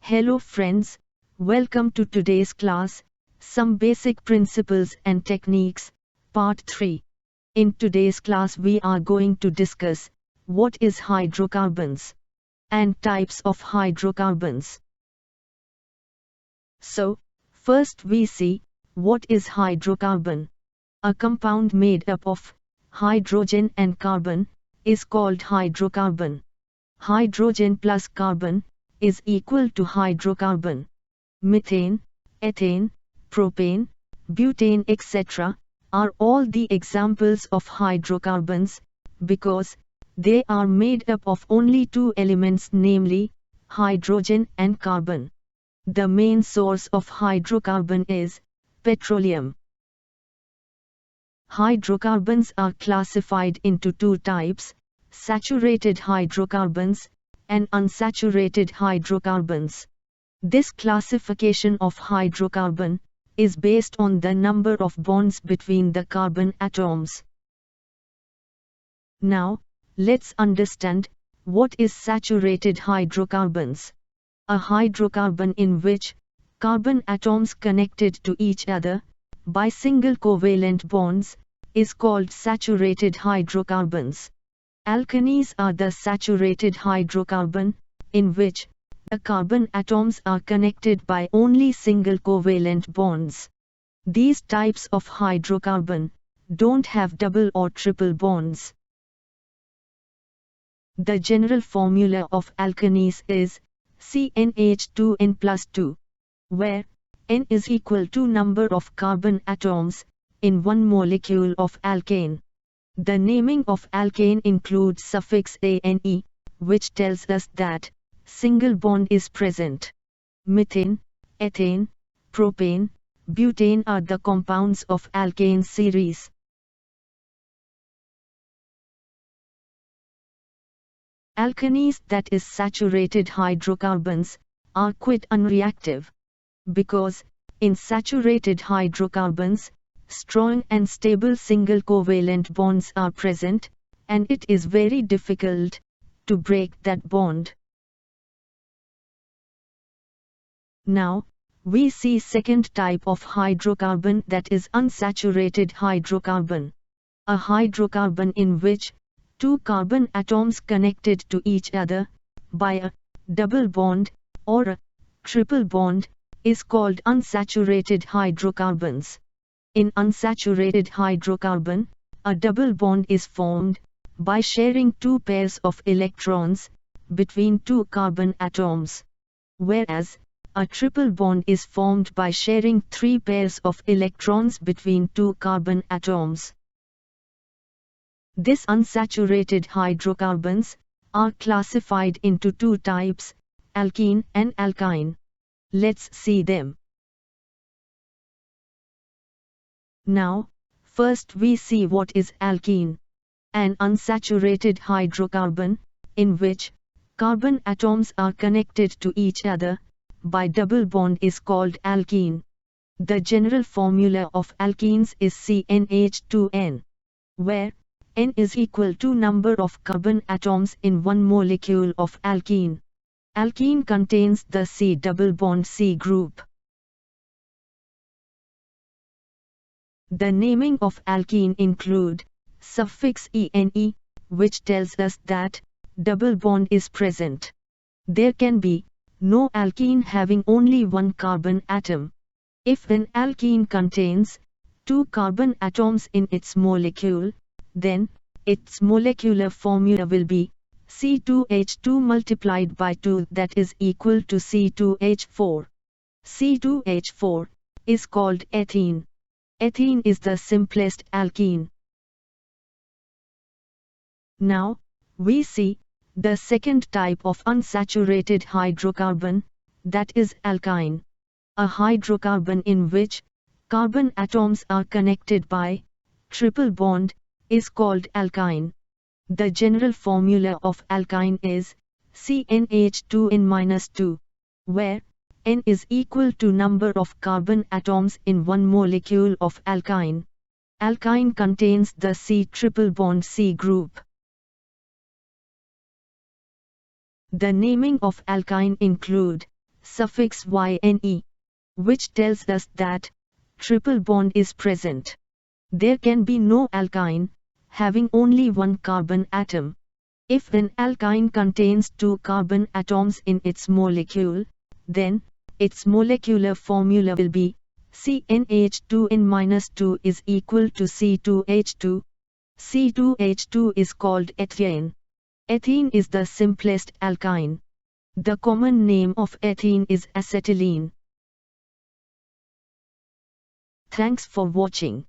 Hello friends, welcome to today's class, Some Basic Principles and Techniques, Part 3. In today's class we are going to discuss what is hydrocarbons and types of hydrocarbons. So, first we see what is hydrocarbon. A compound made up of hydrogen and carbon is called hydrocarbon. Hydrogen plus carbon is equal to hydrocarbon. Methane, ethane, propane, butane etc. are all the examples of hydrocarbons, because they are made up of only two elements, namely hydrogen and carbon. The main source of hydrocarbon is petroleum. Hydrocarbons are classified into two types: saturated hydrocarbons and unsaturated hydrocarbons. This classification of hydrocarbon is based on the number of bonds between the carbon atoms. Now, let's understand what is saturated hydrocarbons. A hydrocarbon in which carbon atoms connected to each other by single covalent bonds is called saturated hydrocarbons. Alkenes are the saturated hydrocarbon, in which the carbon atoms are connected by only single covalent bonds. These types of hydrocarbon don't have double or triple bonds. The general formula of alkenes is CnH2n plus 2, where N is equal to number of carbon atoms in one molecule of alkane. The naming of alkane includes suffix ane, which tells us that single bond is present. Methane, ethane, propane, butane are the compounds of alkane series. Alkenes, that is saturated hydrocarbons, are quite unreactive, because in saturated hydrocarbons, strong and stable single covalent bonds are present, and it is very difficult to break that bond. Now, we see second type of hydrocarbon, that is unsaturated hydrocarbon. A hydrocarbon in which two carbon atoms connected to each other by a double bond or a triple bond is called unsaturated hydrocarbons. In unsaturated hydrocarbon, a double bond is formed by sharing two pairs of electrons between two carbon atoms, whereas a triple bond is formed by sharing three pairs of electrons between two carbon atoms. These unsaturated hydrocarbons are classified into two types, alkene and alkyne. Let's see them. Now, first we see what is alkene. An unsaturated hydrocarbon, in which carbon atoms are connected to each other by double bond is called alkene. The general formula of alkenes is CnH2n, where N is equal to number of carbon atoms in one molecule of alkene. Alkene contains the C double bond C group. The naming of alkene include suffix ene, which tells us that double bond is present. There can be no alkene having only one carbon atom. If an alkene contains two carbon atoms in its molecule, then its molecular formula will be C2H2 multiplied by 2, that is equal to C2H4. C2H4 is called ethene. Ethene is the simplest alkene. Now, we see the second type of unsaturated hydrocarbon, that is alkyne. A hydrocarbon in which carbon atoms are connected by triple bond is called alkyne. The general formula of alkyne is CnH2n-2, where N is equal to number of carbon atoms in one molecule of alkyne. Alkyne contains the C triple bond C group. The naming of alkyne include suffix YNE, which tells us that triple bond is present. There can be no alkyne, having only one carbon atom. If an alkyne contains two carbon atoms in its molecule, then its molecular formula will be CnH2n-2 is equal to C2H2. C2H2 is called ethene. Ethene is the simplest alkyne. The common name of ethene is acetylene. Thanks for watching.